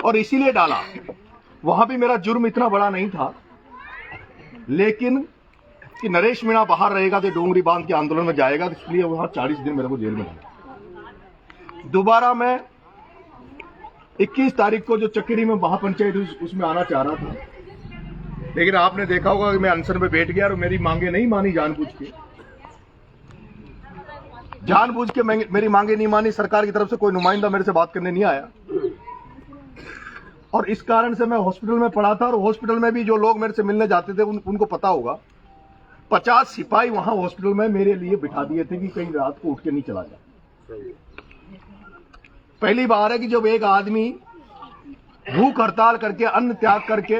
और इसीलिए डाला। वहां भी मेरा जुर्म इतना बड़ा नहीं था, लेकिन कि नरेश मीणा बाहर रहेगा तो डोंगरी बांध के आंदोलन में जाएगा, तो इसलिए वहां 40 दिन मेरे को जेल में डाला। दोबारा मैं 21 तारीख को जो चक्री में महापंचायत उसमें आना चाह रहा था, लेकिन आपने देखा होगा कि मैं अनशन में बैठ गया और मेरी मांगे नहीं मानी। जानबूझ के मेरी मांगे नहीं मानी। सरकार की तरफ से कोई नुमाइंदा मेरे से बात करने नहीं आया, और इस कारण से मैं हॉस्पिटल में पड़ा था। और हॉस्पिटल में भी जो लोग मेरे से मिलने जाते थे उनको पता होगा, 50 सिपाही वहां हॉस्पिटल में मेरे लिए बिठा दिए थे कि कहीं रात को उठ के नहीं चला जाए। पहली बार है कि जब एक आदमी भूख हड़ताल करके, अन्न त्याग करके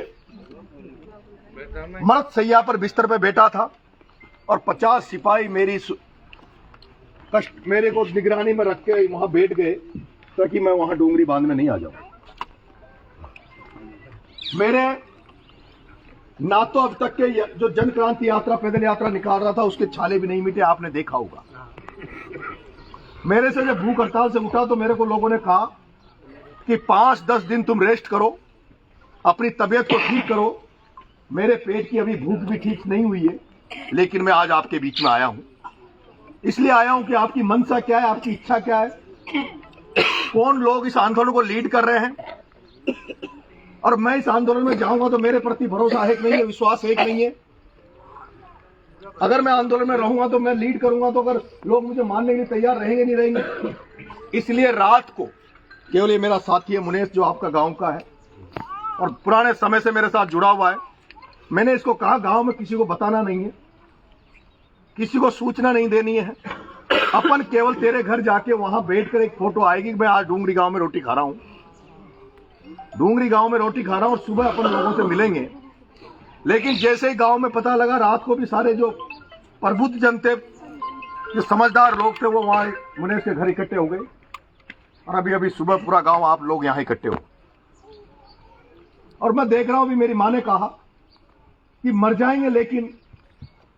मर्द सैया पर बिस्तर पे बैठा था और 50 सिपाही मेरे को निगरानी में रख के वहां बैठ गए ताकि मैं वहां डोंगरी बांध में नहीं आ जाऊं। मेरे ना तो अब तक के जो जन क्रांति यात्रा, पैदल यात्रा निकाल रहा था, उसके छाले भी नहीं मिटे, आपने देखा होगा। मेरे से जब भूख हड़ताल से उठा तो मेरे को लोगों ने कहा कि 5-10 दिन तुम रेस्ट करो, अपनी तबीयत को ठीक करो। मेरे पेट की अभी भूख भी ठीक नहीं हुई है, लेकिन मैं आज आपके बीच में आया हूं। इसलिए आया हूं कि आपकी मंशा क्या है, आपकी इच्छा क्या है, कौन लोग इस आंदोलन को लीड कर रहे हैं, और मैं इस आंदोलन में जाऊंगा तो मेरे प्रति भरोसा है कि नहीं है, विश्वास है कि नहीं है। अगर मैं आंदोलन में रहूंगा तो मैं लीड करूंगा, तो अगर लोग मुझे मानने के लिए तैयार रहेंगे नहीं रहेंगे। इसलिए रात को केवल ये मेरा साथी है मुनेश, जो आपका गांव का है और पुराने समय से मेरे साथ जुड़ा हुआ है, मैंने इसको कहा गांव में किसी को बताना नहीं है, किसी को सूचना नहीं देनी है। अपन केवल तेरे घर जाके वहां बैठकर एक फोटो आएगी कि मैं आज डूंगरी गांव में रोटी खा रहा हूं, डूंगरी गांव में रोटी खा रहा हूं, और सुबह अपन लोगों से मिलेंगे। लेकिन जैसे ही गांव में पता लगा, रात को भी सारे जो प्रबुद्ध जन थे, जो समझदार लोग थे, वो वहां मुनेश के घर इकट्ठे हो गए, और अभी अभी सुबह पूरा गांव आप लोग यहां इकट्ठे हो। और मैं देख रहा हूं, भी मेरी मां ने कहा कि मर जाएंगे लेकिन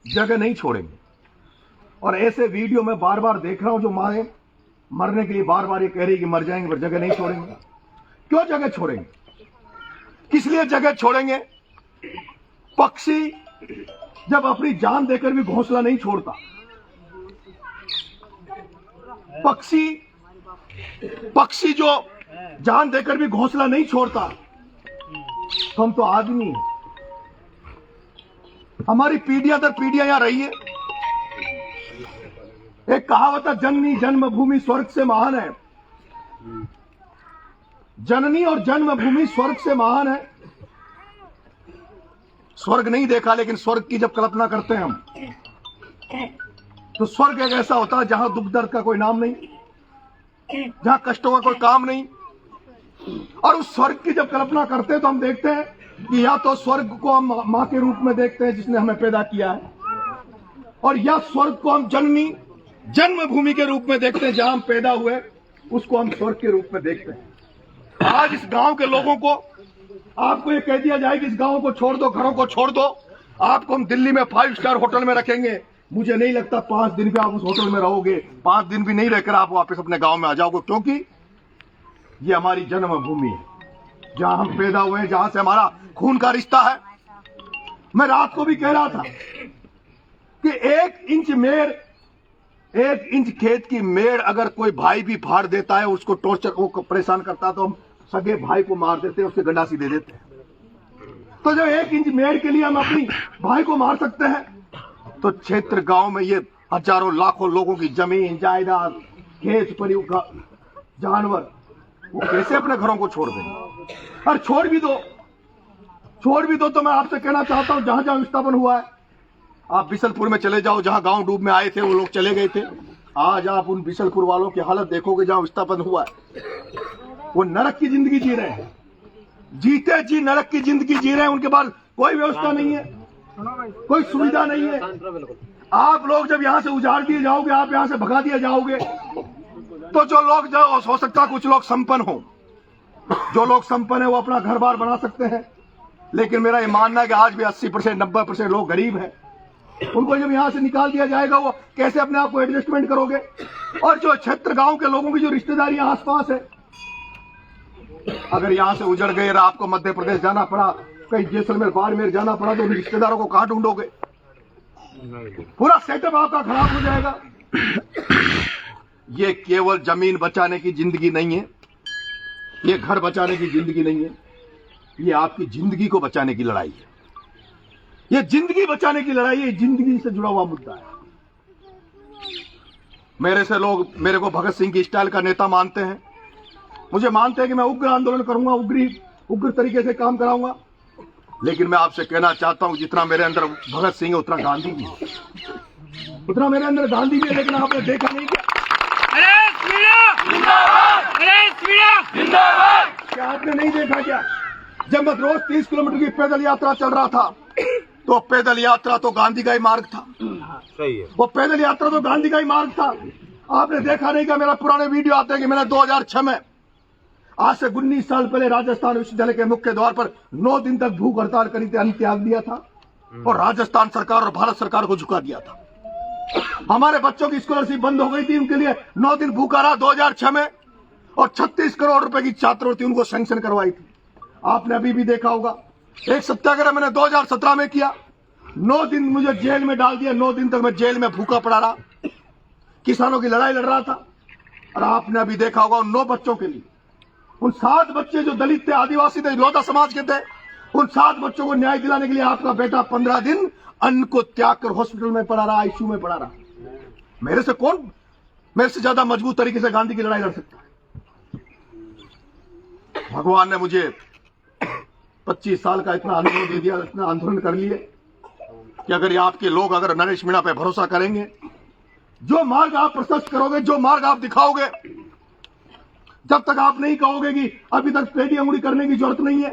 जगह नहीं छोड़ेंगे। और ऐसे वीडियो मैं बार बार देख रहा हूं, जो मां मरने के लिए बार बार ये कह रही कि मर जाएंगे पर जगह नहीं छोड़ेंगे। क्यों जगह छोड़ेंगे? किस लिए जगह छोड़ेंगे? पक्षी जब अपनी जान देकर भी घोंसला नहीं छोड़ता, पक्षी जो जान देकर भी घोंसला नहीं छोड़ता, तो हम तो आदमी हैं। हमारी पीढ़ियां दर पीढ़ियां यहां रही है। एक कहावत है, जननी जन्मभूमि स्वर्ग से महान है। जननी और जन्मभूमि स्वर्ग से महान है। स्वर्ग नहीं देखा, लेकिन स्वर्ग की जब कल्पना करते हैं हम, तो स्वर्ग एक ऐसा होता है जहां दुख दर्द का कोई नाम नहीं, जहां कष्टों का कोई काम नहीं। और उस स्वर्ग की जब कल्पना करते हैं तो हम देखते हैं कि या तो स्वर्ग को हम मां के रूप में देखते हैं जिसने हमें पैदा किया है, और या स्वर्ग को हम जननी जन्मभूमि के रूप में देखते हैं, जहां हम पैदा हुए उसको हम स्वर्ग के रूप में देखते हैं। आज इस गांव के लोगों को, आपको ये कह दिया जाए कि इस गांव को छोड़ दो, घरों को छोड़ दो, आपको हम दिल्ली में 5 स्टार होटल में रखेंगे, मुझे नहीं लगता 5 दिन भी आप उस होटल में रहोगे। 5 दिन भी नहीं रहकर आप वापस अपने गांव में आ जाओगे, क्योंकि ये हमारी जन्मभूमि है, जहां हम पैदा हुए हैं, जहां से हमारा खून का रिश्ता है। मैं रात को भी कह रहा था कि 1 इंच खेत की मेड़ अगर कोई भाई भी फाड़ देता है, उसको टॉर्चर, वो परेशान करता है, तो हम सगे भाई को मार देते हैं, उसके गंडासी दे देते हैं। तो जो 1 इंच मेड़ के लिए हम अपनी भाई को मार सकते हैं, तो क्षेत्र गांव में ये हजारों लाखों लोगों की जमीन जायदाद, खेत परिवार, जानवर, वो कैसे अपने घरों को छोड़ देंगे? और छोड़ भी दो तो मैं आपसे कहना चाहता हूं, जहां जहां विस्थापन हुआ है, आप बिशलपुर में चले जाओ, जहां गांव डूब में आए थे वो लोग चले गए थे। आज आप उन बिशलपुर वालों की हालत देखोगे जहां विस्थापन हुआ है। वो नरक की जिंदगी जी रहे हैं, जीते जी नरक की जिंदगी जी रहे हैं। उनके पास कोई व्यवस्था नहीं है, कोई सुविधा नहीं है। आप लोग जब यहां से उजाड़ दिए जाओगे, आप यहां से भगा दिए जाओगे, तो जो लोग, जो हो सकता है कुछ लोग संपन्न हो, जो लोग संपन्न है वो अपना घर बार बना सकते हैं, लेकिन मेरा ये मानना है कि आज भी 80% 90% लोग गरीब हैं। उनको जब यहां से निकाल दिया जाएगा, वो कैसे अपने आप को एडजस्टमेंट करोगे? और जो क्षेत्र गांव के लोगों की जो रिश्तेदारियां आसपास है, अगर यहाँ से उजड़ गए और आपको मध्य प्रदेश जाना पड़ा, कहीं जैसलमेर बाड़मेर जाना पड़ा, तो रिश्तेदारों को कहाँ ढूंढोगे? पूरा सेटअप आपका खराब हो जाएगा। ये केवल जमीन बचाने की जिंदगी नहीं है, ये घर बचाने की जिंदगी नहीं है, ये आपकी जिंदगी को बचाने की लड़ाई है। ये जिंदगी बचाने की लड़ाई है, जिंदगी से जुड़ा हुआ मुद्दा है। मेरे से लोग मेरे को भगत सिंह की स्टाइल का नेता मानते हैं, मुझे मानते हैं कि मैं उग्र आंदोलन करूंगा, उग्र तरीके से काम कराऊंगा। लेकिन मैं आपसे कहना चाहता हूं, जितना मेरे अंदर भगत सिंह है उतना गांधी भी है, उतना मेरे अंदर गांधी भी है। लेकिन आपने देखा नहीं क्या? क्या आपने नहीं देखा क्या? जब मैं रोज 30 किलोमीटर की पैदल यात्रा चल रहा था, तो पैदल यात्रा तो गांधी का ही मार्ग था। सही है, वो पैदल यात्रा तो गांधी का ही मार्ग था। आपने देखा नहीं क्या? मेरा पुराने वीडियो आते हैं कि मैंने 2006 में, आज से 19 साल पहले, राजस्थान विश्वविद्यालय के मुख्य द्वार पर 9 दिन तक भूख हड़ताल करी थी, अन्न त्याग दिया था और राजस्थान सरकार और भारत सरकार को झुका दिया था। हमारे बच्चों की स्कॉलरशिप बंद हो गई थी, उनके लिए 9 दिन भूखा रहा 2006 में, और 36 करोड़ रुपए की छात्रवृत्ति उनको सैंक्शन करवाई थी। आपने अभी भी देखा होगा, एक सत्याग्रह मैंने 2017 में किया, 9 दिन मुझे जेल में डाल दिया, 9 दिन तक मैं जेल में भूखा पड़ा रहा, किसानों की लड़ाई लड़ रहा था। और आपने अभी देखा होगा उन 9 बच्चों के लिए, उन 7 बच्चे जो दलित थे, आदिवासी थे, लोधा समाज के थे, उन 7 बच्चों को न्याय दिलाने के लिए आपका बेटा 15 दिन अन्न को त्याग कर हॉस्पिटल में पड़ा रहा, आईसीयू में पड़ा रहा। मेरे से ज्यादा मजबूत तरीके से गांधी की लड़ाई लड़ सकता है? भगवान ने मुझे 25 साल का इतना अनुभव दे दिया, इतना आंदोलन कर लिए कि अगर ये आपके लोग अगर नरेश मीणा पे भरोसा करेंगे, जो मार्ग आप प्रशस्त करोगे, जो मार्ग आप दिखाओगे, जब तक आप नहीं कहोगे कि अभी तक टेढ़ी अंगुली करने की जरूरत नहीं है,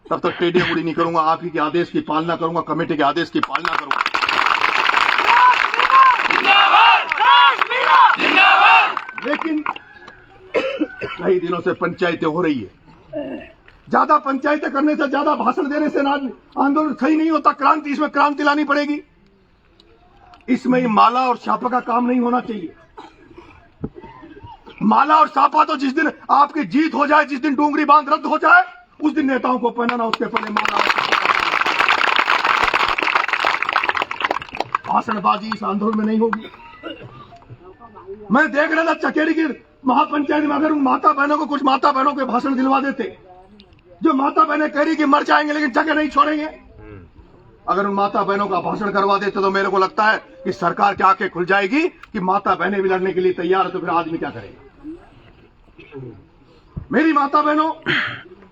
तब तक टेढ़ी अंगुली नहीं करूंगा। आप ही के आदेश की पालना करूंगा, कमेटी के आदेश की पालना करूंगा। लेकिन कई दिनों से पंचायतें हो रही है, ज्यादा पंचायतें करने से, ज्यादा भाषण देने से आंदोलन सही नहीं होता। क्रांति, इसमें क्रांति लानी पड़ेगी। इसमें ही माला और छापा का काम नहीं होना चाहिए। माला और छापा तो जिस दिन आपकी जीत हो जाए, जिस दिन डूंगरी बांध रद्द हो जाए, उस दिन नेताओं को पहनाना, उसके पहले माला और भाषणबाजी इस आंदोलन में नहीं होगी। मैं देख रहा था चकेरी की महापंचायत में, अगर उन माता बहनों को, कुछ माता बहनों के भाषण दिलवा देते, जो माता बहनें कह रही कि मर जाएंगे लेकिन जगह नहीं छोड़ेंगे, अगर उन माता बहनों का भाषण करवा देते तो मेरे को लगता है कि सरकार की आंखें खुल जाएगी कि माता बहनें भी लड़ने के लिए तैयार है, तो फिर आदमी क्या करेगा? मेरी माता बहनों,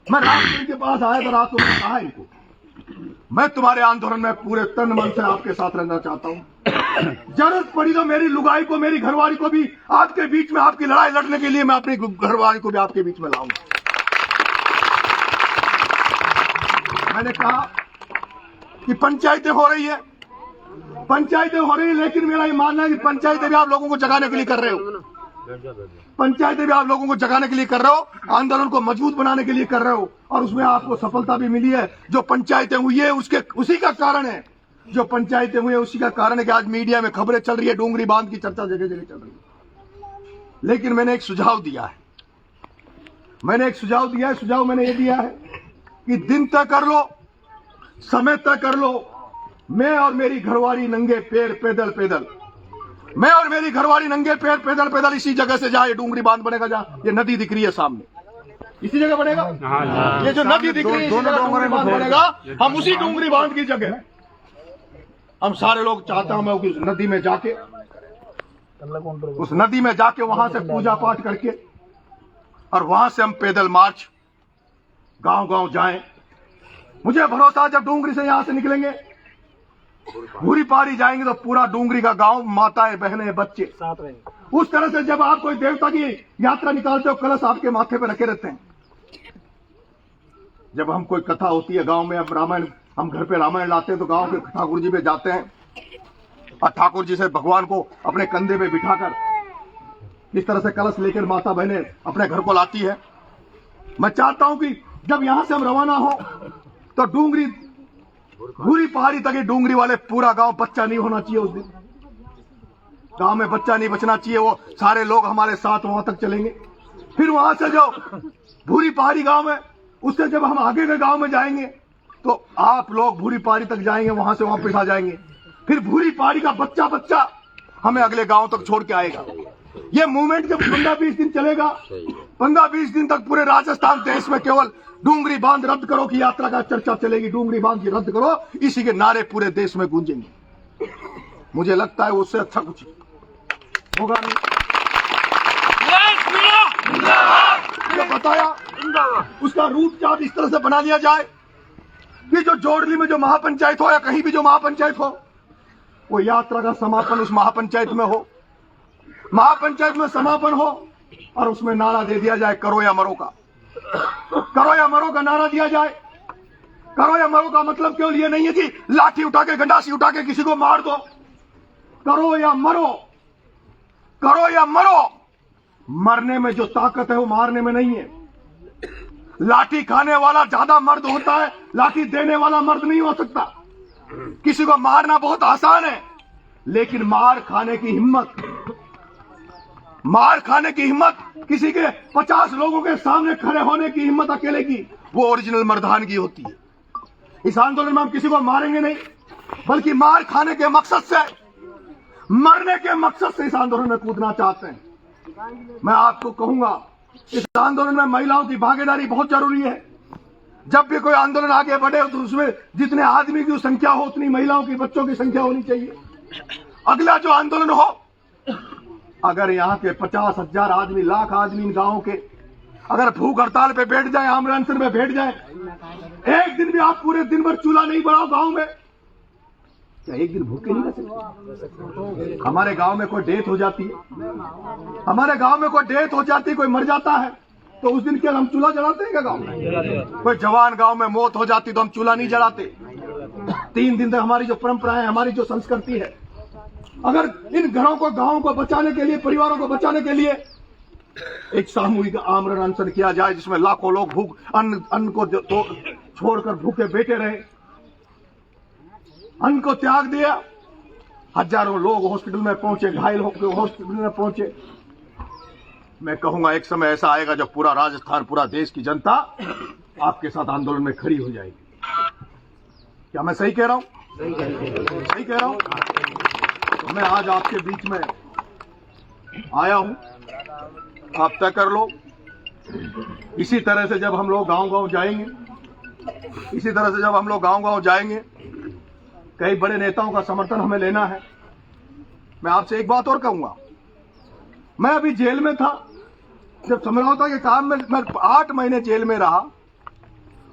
मैं रात के पास आया था, रात को मैंने कहा इनको, मैं तुम्हारे आंदोलन में पूरे तन मन से आपके साथ रहना चाहता हूं। जरूरत पड़ी तो मेरी लुगाई को, मेरी घरवाली को भी आपके बीच में, आपकी लड़ाई लड़ने के लिए मैं अपनी घरवाली को भी आपके बीच में लाऊंगा। मैंने कहा कि पंचायतें हो रही है, पंचायतें हो रही है, लेकिन मेरा ये मानना है कि पंचायतें भी आप लोगों को जगाने के लिए कर रहे हो, पंचायतें भी आप लोगों को जगाने के लिए कर रहे हो, आंदोलन को मजबूत बनाने के लिए कर रहे हो, और उसमें आपको सफलता भी मिली है। जो पंचायतें हुई है उसी का कारण है, जो पंचायतें हुई है उसी का कारण है कि आज मीडिया में खबरें चल रही है, डूंगरी बांध की चर्चा जगह जगह चल रही है। लेकिन मैंने एक सुझाव दिया है, सुझाव मैंने ये दिया है कि दिन तय कर लो, समय तय कर लो, मैं और मेरी घरवाली नंगे पैर पैदल, मैं और मेरी घरवाली नंगे पैर पैदल इसी जगह से जाए, डूंगरी बांध बनेगा, जहाँ ये नदी दिख रही है सामने, इसी जगह बनेगा। ये जो नदी दिख रही है, डूंगरी बांध बनेगा, हम उसी डूंगरी बांध की जगह, हम सारे लोग चाहता हूं मैं उस नदी में जाके वहां से पूजा पाठ करके, और वहां से हम पैदल मार्च गांव जाएं। मुझे भरोसा, जब डूंगरी से यहां से निकलेंगे, भूरी पारी जाएंगे, तो पूरा डूंगरी का गांव, माताएं, बहनें, बच्चे साथ रहेंगे। उस तरह से जब आप कोई देवता की यात्रा निकालते हो, कलश आपके माथे पे रखे रहते हैं। जब हम कोई कथा होती है गांव में, अब रामायण, हम घर पे रामायण लाते हैं, तो गांव के ठाकुर जी पे जाते हैं और ठाकुर जी से भगवान को अपने कंधे पे बिठाकर इस तरह से कलश लेकर माता बहनें अपने घर को लाती है। मैं चाहता हूं कि जब यहां से हम रवाना हो, तो डूंगरी, भूरी पहाड़ी तक डूंगरी वाले पूरा गांव बच्चा नहीं होना चाहिए। उस दिन गांव में बच्चा नहीं बचना चाहिए। वो सारे लोग हमारे साथ वहां तक चलेंगे, फिर वहां से जो भूरी पहाड़ी गांव है, उससे जब हम आगे के गांव में जाएंगे तो आप लोग भूरी पहाड़ी तक जाएंगे, वहां से वापस आ जाएंगे। फिर भूरी पहाड़ी का बच्चा बच्चा हमें अगले गांव तक छोड़ के आएगा। ये मूवमेंट जब 15-20 दिन चलेगा, 15-20 दिन तक पूरे राजस्थान देश में केवल डूंगरी बांध रद्द करो की यात्रा का चर्चा चलेगी। डूंगरी बांध की रद्द करो, इसी के नारे पूरे देश में गूंजेंगे। मुझे लगता है उससे अच्छा कुछ होगा नहीं। जो बताया उसका रूट चार्ट इस तरह से बना लिया जाए कि जो जोड़ली में जो महापंचायत हो या कहीं भी जो महापंचायत हो, वो यात्रा का समापन उस महापंचायत में हो, महापंचायत में समापन हो और उसमें नारा दे दिया जाए करो या मरो का। करो या मरो का नारा दिया जाए। करो या मरो का मतलब केवल ये नहीं है कि लाठी उठा के गंडासी उठा के किसी को मार दो। करो या मरो, करो या मरो। मरने में जो ताकत है वो मारने में नहीं है। लाठी खाने वाला ज्यादा मर्द होता है, लाठी देने वाला मर्द नहीं हो सकता। किसी को मारना बहुत आसान है, लेकिन मार खाने की हिम्मत, मार खाने की हिम्मत, किसी के 50 लोगों के सामने खड़े होने की हिम्मत अकेले की, वो ओरिजिनल मर्दानगी होती है। इस आंदोलन में हम किसी को मारेंगे नहीं, बल्कि मार खाने के मकसद से, मरने के मकसद से इस आंदोलन में कूदना चाहते हैं। मैं आपको कहूंगा, इस आंदोलन में महिलाओं की भागीदारी बहुत जरूरी है। जब भी कोई आंदोलन आगे बढ़े तो उसमें जितने आदमी की संख्या हो उतनी महिलाओं की, बच्चों की संख्या होनी चाहिए। अगला जो आंदोलन हो, अगर यहाँ के 50,000 आदमी, लाख आदमी इन गांवों के अगर भूख हड़ताल पे बैठ जाए, आमरण अनशन में बैठ जाए, एक दिन भी आप पूरे दिन भर चूल्हा नहीं बढ़ाओ गांव में, क्या एक दिन भूखे नहीं रह सकते? हमारे गांव में कोई डेथ हो जाती है, हमारे गांव में कोई डेथ हो जाती है, कोई मर जाता है, तो उस दिन क्या हम चूल्हा जलाते हैं क्या गांव में? कोई जवान गांव में मौत हो जाती तो हम चूल्हा नहीं जलाते। 3 दिन तक हमारी जो परंपरा है, हमारी जो संस्कृति है, अगर इन घरों को, गांवों को बचाने के लिए, परिवारों को बचाने के लिए एक सामूहिक आमरण अनशन किया जाए, जिसमें लाखों लोग भूख अन्न को छोड़कर भूखे बैठे रहे, अन्न को त्याग दिया, हजारों लोग हॉस्पिटल में पहुंचे, घायल होकर हॉस्पिटल में पहुंचे। मैं कहूंगा एक समय ऐसा आएगा जब पूरा राजस्थान, पूरा देश की जनता आपके साथ आंदोलन में खड़ी हो जाएगी। क्या मैं सही कह रहा हूं? सही कह रहा हूं। मैं आज आपके बीच में आया हूं, आप तय कर लो। इसी तरह से जब हम लोग गांव-गांव जाएंगे, इसी तरह से जब हम लोग गांव-गांव जाएंगे, कई बड़े नेताओं का समर्थन हमें लेना है। मैं आपसे एक बात और कहूंगा, मैं अभी जेल में था, जब समझौता के काम में मैं 8 महीने जेल में रहा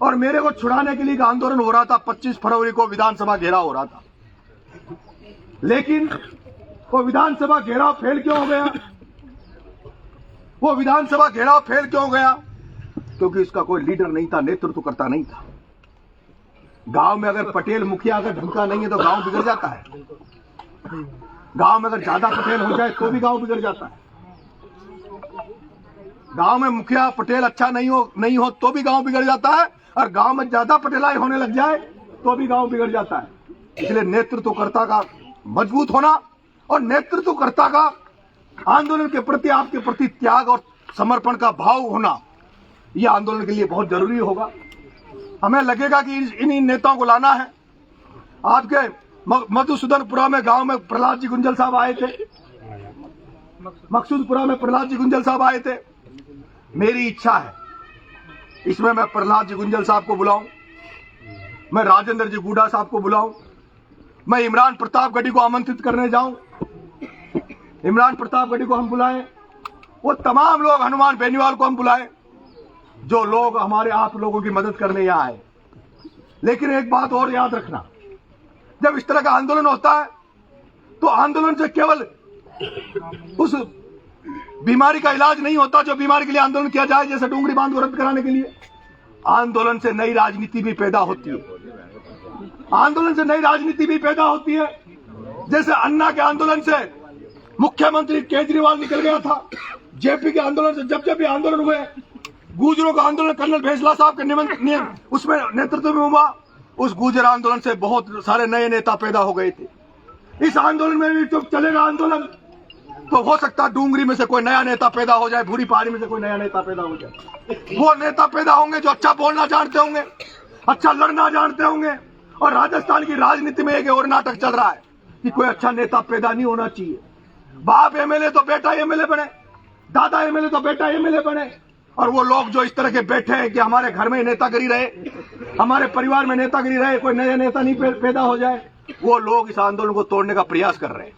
और मेरे को छुड़ाने के लिए एक आंदोलन हो रहा था। 25 फरवरी को विधानसभा घेराव हो रहा था, लेकिन वो विधानसभा घेराव फेल क्यों हो गया? वो विधानसभा घेराव फेल क्यों हो गया? क्योंकि इसका कोई लीडर नहीं था, नेतृत्वकर्ता नहीं था। गांव में अगर पटेल मुखिया अगर ढंग का नहीं है तो गांव बिगड़ जाता है। गांव में अगर ज्यादा पटेल हो जाए तो भी गांव बिगड़ जाता है। गांव में मुखिया पटेल अच्छा नहीं हो तो भी गांव बिगड़ जाता है, और गांव में ज्यादा पटेलाई होने लग जाए तो भी गांव बिगड़ जाता है। इसलिए नेतृत्वकर्ता का मजबूत होना और नेतृत्वकर्ता का आंदोलन के प्रति, आपके प्रति त्याग और समर्पण का भाव होना, यह आंदोलन के लिए बहुत जरूरी होगा। हमें लगेगा कि इन नेताओं को लाना है। आपके मधुसूदनपुरा में गांव में प्रहलाद जी गुंजल साहब आए थे, मकसूदपुरा में प्रहलाद जी गुंजल साहब आए थे। मेरी इच्छा है इसमें मैं प्रहलाद जी गुंजल साहब को बुलाऊं, मैं राजेंद्र जी गुडा साहब को बुलाऊं, मैं इमरान प्रतापगढ़ी को आमंत्रित करने जाऊं। इमरान प्रतापगढ़ी को हम बुलाएं, वो तमाम लोग, हनुमान बेनीवाल को हम बुलाएं, जो लोग हमारे आप लोगों की मदद करने यहां आए। लेकिन एक बात और याद रखना, जब इस तरह का आंदोलन होता है तो आंदोलन से केवल उस बीमारी का इलाज नहीं होता जो बीमारी के लिए आंदोलन किया जाए, जैसे डूंगरी बांध को रद्द कराने के लिए। आंदोलन से नई राजनीति भी पैदा होती है, आंदोलन से नई राजनीति भी पैदा होती है। जैसे अन्ना के आंदोलन से मुख्यमंत्री केजरीवाल निकल गया था, जेपी के आंदोलन से जब भी आंदोलन हुए, गुर्जरों का आंदोलन कर्नल भेसला साहब के उसमें नेतृत्व में हुआ, उस गुर्जर आंदोलन से बहुत सारे नए नेता पैदा हो गए थे। इस आंदोलन में भी जब चलेगा आंदोलन तो हो सकता है डूंगरी में से कोई नया नेता पैदा हो जाए, भूरी पहाड़ी में से कोई नया नेता पैदा हो जाए। वो नेता पैदा होंगे जो अच्छा बोलना जानते होंगे, अच्छा लड़ना जानते होंगे। और राजस्थान की राजनीति में एक और नाटक चल रहा है कि कोई अच्छा नेता पैदा नहीं होना चाहिए। बाप एमएलए तो बेटा एमएलए बने, दादा एमएलए तो बेटा एमएलए बने। और वो लोग जो इस तरह के बैठे हैं कि हमारे घर में नेतागिरी रहे, हमारे परिवार में नेतागिरी रहे, कोई नया नेता नहीं पैदा हो जाए, वो लोग इस आंदोलन को तोड़ने का प्रयास कर रहे हैं।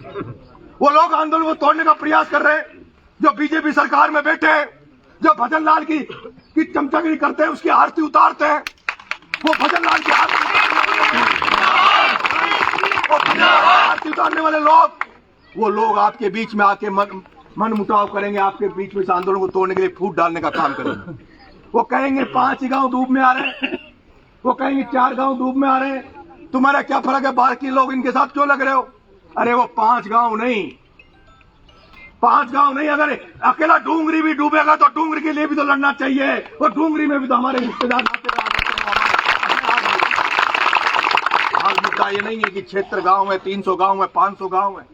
वो लोग आंदोलन को तोड़ने का प्रयास कर रहे हैं जो बीजेपी सरकार में बैठे हैं, जो भजन लाल की चमचागिरी करते हैं, उसकी आरती उतारते हैं। वो भजन लाल की आरती उतारने वाले लोग, वो लोग आपके बीच में आके मन मुटाव करेंगे, आपके बीच में इस आंदोलन को तोड़ने के लिए फूट डालने का काम करेंगे। वो कहेंगे 5 गांव डूब में आ रहे हैं, वो कहेंगे 4 गांव डूब में आ रहे हैं, तुम्हारा क्या फर्क है, बाकी लोग इनके साथ क्यों लग रहे हो? अरे वो 5 गांव नहीं, 5 गांव नहीं, अगर अकेला डूंगरी भी डूबेगा तो डूंगरी के लिए भी तो लड़ना चाहिए। और डूंगरी में भी तो हमारे रिश्तेदार आज मुद्दा ये नहीं है कि क्षेत्र गांव है, 300 गांव है, 500 गांव है।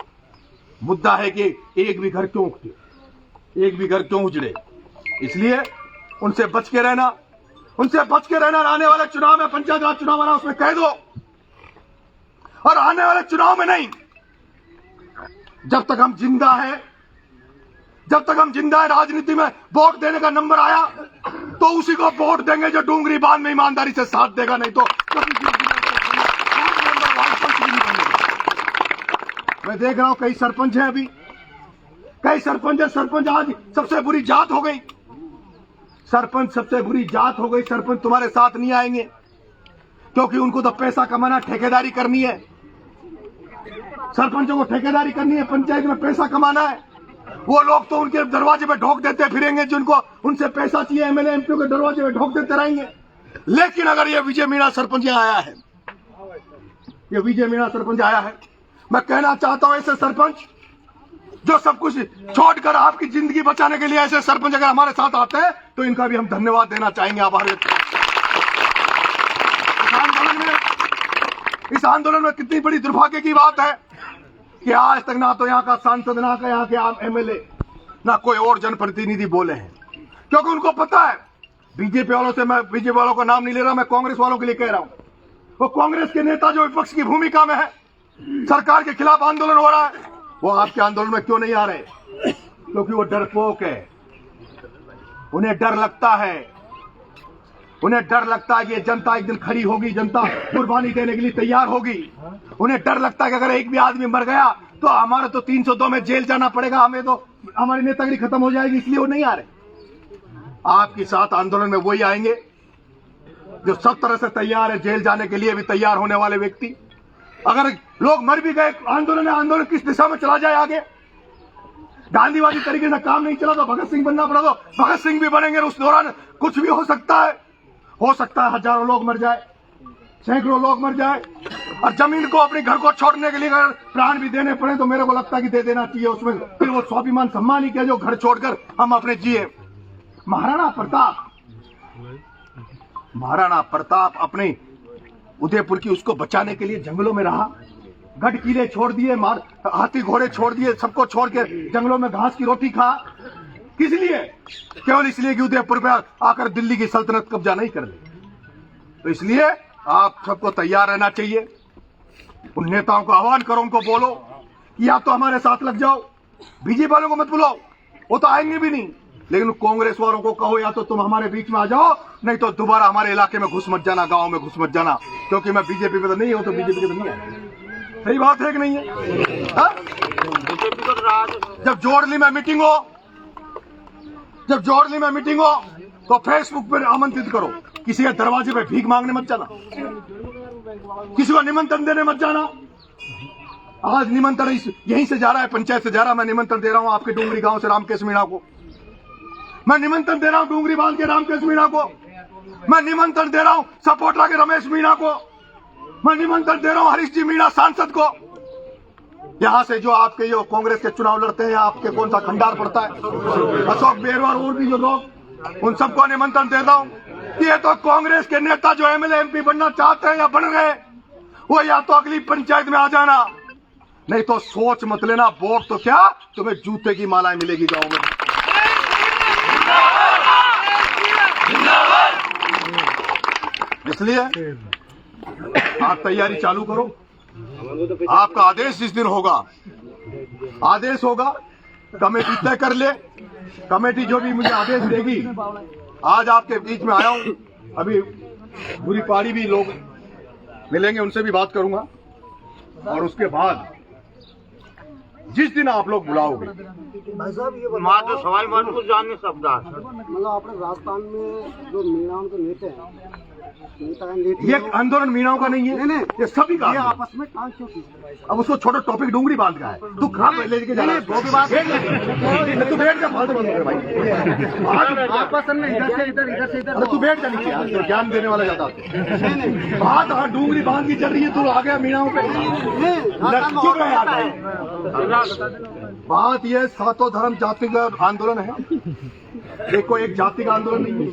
मुद्दा है कि एक भी घर क्यों उठे, एक भी घर क्यों उजड़े। इसलिए उनसे बच के रहना, उनसे बच के रहना। आने वाले चुनाव में, पंचायत राज चुनाव आना, उसमें कह दो। और आने वाले चुनाव में नहीं, जब तक हम जिंदा है, जब तक हम जिंदा है राजनीति में, वोट देने का नंबर आया तो उसी को वोट देंगे जो डूंगरी बांध में ईमानदारी से साथ देगा, नहीं तो मैं देख रहा हूं कई सरपंच हैं, अभी कई सरपंच है। सरपंच आज सबसे बुरी जात हो गई, सरपंच सबसे बुरी जात हो गई। सरपंच तुम्हारे साथ नहीं आएंगे क्योंकि उनको तो पैसा कमाना, ठेकेदारी करनी है। सरपंचों को ठेकेदारी करनी है, पंचायत में पैसा कमाना है। वो लोग तो उनके दरवाजे पे ढोक देते फिरेंगे, जिनको उनसे पैसा चाहिए, एमएलए एमपी के दरवाजे पे ढोक देते रहेंगे। लेकिन अगर ये विजय मीणा सरपंच आया है, ये विजय मीणा सरपंच आया है, मैं कहना चाहता हूं ऐसे सरपंच जो सब कुछ छोड़कर आपकी जिंदगी बचाने के लिए, ऐसे सरपंच अगर हमारे साथ आते हैं तो इनका भी हम धन्यवाद देना चाहेंगे, आभार व्यक्त। इस आंदोलन में कितनी बड़ी दुर्भाग्य की बात है कि आज तक ना तो यहाँ का सांसद, ना यहाँ के एमएलए, ना कोई और जनप्रतिनिधि बोले हैं। क्योंकि उनको पता है, बीजेपी वालों से, मैं बीजेपी वालों का नाम नहीं ले रहा, मैं कांग्रेस वालों के लिए कह रहा हूं, वो कांग्रेस के नेता जो विपक्ष की भूमिका में है, सरकार के खिलाफ आंदोलन हो रहा है, वो आपके आंदोलन में क्यों नहीं आ रहे? क्योंकि वो डरपोक है, उन्हें डर लगता है, उन्हें डर लगता है कि ये जनता एक दिन खड़ी होगी, जनता कुर्बानी देने के लिए तैयार होगी। उन्हें डर लगता है कि अगर एक भी आदमी मर गया तो हमारा तो 302 में जेल जाना पड़ेगा, हमें तो हमारी नेतागिरी खत्म हो जाएगी, इसलिए वो नहीं आ रहे। आपके साथ आंदोलन में वही आएंगे जो सब तरह से तैयार है, जेल जाने के लिए भी तैयार होने वाले व्यक्ति। अगर लोग मर भी गए, आंदोलन किस दिशा में चला जाए आगे, गांधीवादी तरीके से काम नहीं चला तो भगत सिंह बनना पड़ा, तो भगत सिंह भी बनेंगे। उस दौरान कुछ भी हो सकता है, हजारों लोग मर जाए, सैकड़ों लोग मर जाए। और जमीन को, अपने घर को छोड़ने के लिए अगर प्राण भी देने पड़े तो मेरे को लगता है कि दे देना चाहिए। उसमें फिर वो स्वाभिमान सम्मान ही किया जो घर छोड़कर हम अपने जिए। महाराणा प्रताप अपने उदयपुर की उसको बचाने के लिए जंगलों में रहा, गढ़ किले छोड़ दिए, हाथी घोड़े छोड़ दिए, सबको छोड़ के जंगलों में घास की रोटी खा। किस लिए? केवल इसलिए कि उदयपुर पे आकर दिल्ली की सल्तनत कब्जा नहीं कर ले। तो इसलिए आप सबको तैयार रहना चाहिए। उन नेताओं को आह्वान करो, उनको बोलो कि या तो हमारे साथ लग जाओ, बीजेपी वालों को मत बुलाओ, वो तो आएंगे भी नहीं। लेकिन कांग्रेस वालों को कहो या तो तुम हमारे बीच में आ जाओ, नहीं तो दोबारा हमारे इलाके में घुस मत जाना, गांव में घुस मत जाना, क्योंकि मैं बीजेपी पे तो नहीं हूं, तो बीजेपी के तो नहीं है। सही बात है कि नहीं है? जब जोड़ली में मीटिंग हो, तो फेसबुक पर आमंत्रित करो, किसी के दरवाजे पे भीख मांगने मत जाना, किसी को निमंत्रण देने मत जाना। आज निमंत्रण यहीं से जा रहा है, पंचायत से जा रहा है। मैं निमंत्रण दे रहा हूं आपके डूंगरी गांव से रामकेश मीणा को, मैं निमंत्रण दे रहा हूं डूंगरी बांध के रामकेश मीणा को, मैं निमंत्रण दे रहा हूं सपोटरा के रमेश मीणा को, मैं निमंत्रण दे रहा हूं हरीश जी मीणा सांसद को। यहां से जो आपके जो कांग्रेस के चुनाव लड़ते हैं, आपके कौन सा खंडार पड़ता है, अशोक बेरवार और भी जो लोग, उन सबको निमंत्रण देता हूं कि ये तो कांग्रेस के नेता जो एमएलए एमपी बनना चाहते हैं या बन गए, वो या तो अगली पंचायत में आ जाना, नहीं तो सोच मत लेना, वोट तो क्या तुम्हें जूते की मालाएं मिलेगी गांव में। इसलिए आप तैयारी चालू करो। आपका आदेश जिस दिन होगा, आदेश होगा, कमेटी तय कर ले। कमेटी जो भी मुझे आदेश देगी, आज आपके बीच में आया हूं, अभी बुरी पाड़ी भी लोग मिलेंगे, उनसे भी बात करूंगा। और उसके बाद जिस दिन आप लोग बुलाओगे, भाई साहब ये माँ तो सवाई मानपुर जाने शब्द मतलब आपने राजस्थान में जो मीणाओं के नेता हैं, ये आंदोलन मीणाओं का नहीं है, नहीं, ये सभी का। ये आपस में टांग क्यों की? अब उसको छोटा टॉपिक डूंगरी बांध का है, तू कहाँ पे लेके जा रहा है? वो भी बात तू बैठ जा, फालतू बात कर भाई। आपस में इधर से इधर, इधर से इधर। अरे तू बैठ जा नीचे यार, तो ज्ञान देने वाला ज्यादा बात। हाँ डूंगरी बांध की चल रही है, तू आ गया मीणाओं पे। चुप रहे यार भाई। बात ये सातों धर्म जाति का आंदोलन है, देखो एक जाति का आंदोलन नहीं है।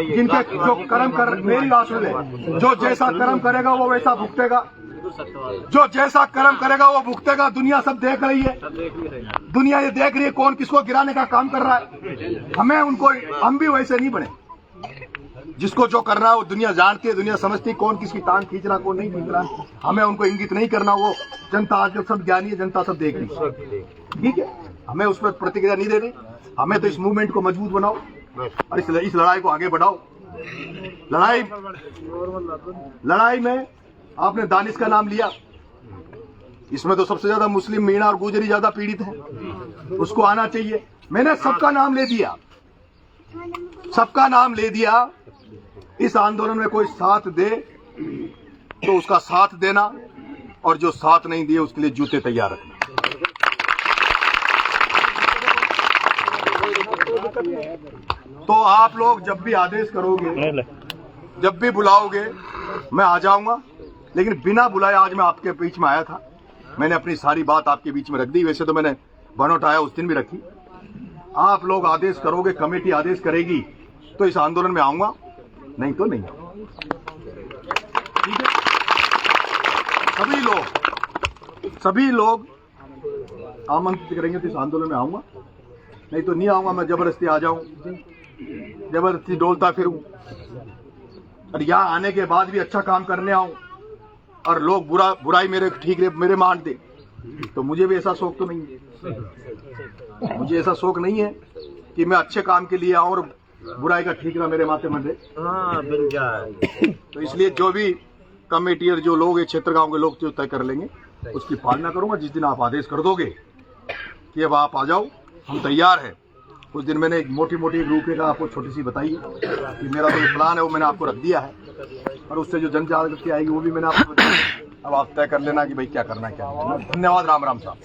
जिनके जो कर्म कर, मेरी बात सुन ले, जो जैसा कर्म करेगा वो वैसा भुगतेगा, जो जैसा कर्म करेगा वो भुगतेगा। दुनिया सब देख रही है, दुनिया ये देख रही है कौन किसको गिराने का काम कर रहा है। हम भी वैसे नहीं बने। जिसको जो करना है वो दुनिया जानती है, दुनिया समझती है कौन किसकी टांग खींच रहा कौन नहीं खींच रहा। हमें उनको इंगित नहीं करना, वो जनता आजकल सब ज्ञानी है, जनता सब देख रही है, ठीक है। हमें उस पर प्रतिक्रिया नहीं देनी, हमें तो इस मूवमेंट को मजबूत बनाओ और इस लड़ाई को आगे बढ़ाओ। लड़ाई में आपने दानिश का नाम लिया, इसमें तो सबसे ज्यादा मुस्लिम, मीणा और गुजरी ज्यादा पीड़ित हैं, उसको आना चाहिए। मैंने सबका नाम ले दिया, सबका नाम ले दिया। इस आंदोलन में कोई साथ दे तो उसका साथ देना, और जो साथ नहीं दिए उसके लिए जूते तैयार रखना। तो आप लोग जब भी आदेश करोगे, जब भी बुलाओगे, मैं आ जाऊंगा। लेकिन बिना बुलाए आज मैं आपके बीच में आया था, मैंने अपनी सारी बात आपके बीच में रख दी। वैसे तो मैंने बनोट आया उस दिन भी रखी। आप लोग आदेश करोगे, कमेटी आदेश करेगी तो इस आंदोलन में आऊंगा, नहीं तो नहीं आऊंगा, ठीक है। सभी लोग आमंत्रित करेंगे तो इस आंदोलन में आऊंगा, नहीं तो नहीं आऊंगा। मैं जबरदस्ती आ जाऊं, जबरदस्ती डोलता फिरूं, और यहाँ आने के बाद भी अच्छा काम करने आऊं और लोग बुराई मेरे मान दे, तो मुझे भी ऐसा शौक तो नहीं है। मुझे ऐसा शौक नहीं है कि मैं अच्छे काम के लिए आऊं और बुराई का ठीकरा मेरे माथे मंडे। तो इसलिए जो भी कमेटी और जो लोग, क्षेत्र गांव के लोग जो तय कर लेंगे उसकी पालना करूंगा। जिस दिन आप आदेश कर दोगे कि अब आप आ जाओ, हम तैयार हैं। उस दिन मैंने एक मोटी रूपरेखा आपको छोटी सी बताई कि मेरा जो प्लान है वो मैंने आपको रख दिया है, और उससे जो जन जागृति आएगी वो भी मैंने आपको बताया। अब आप तय कर लेना कि भाई क्या करना है क्या नहीं। धन्यवाद। राम राम साहब।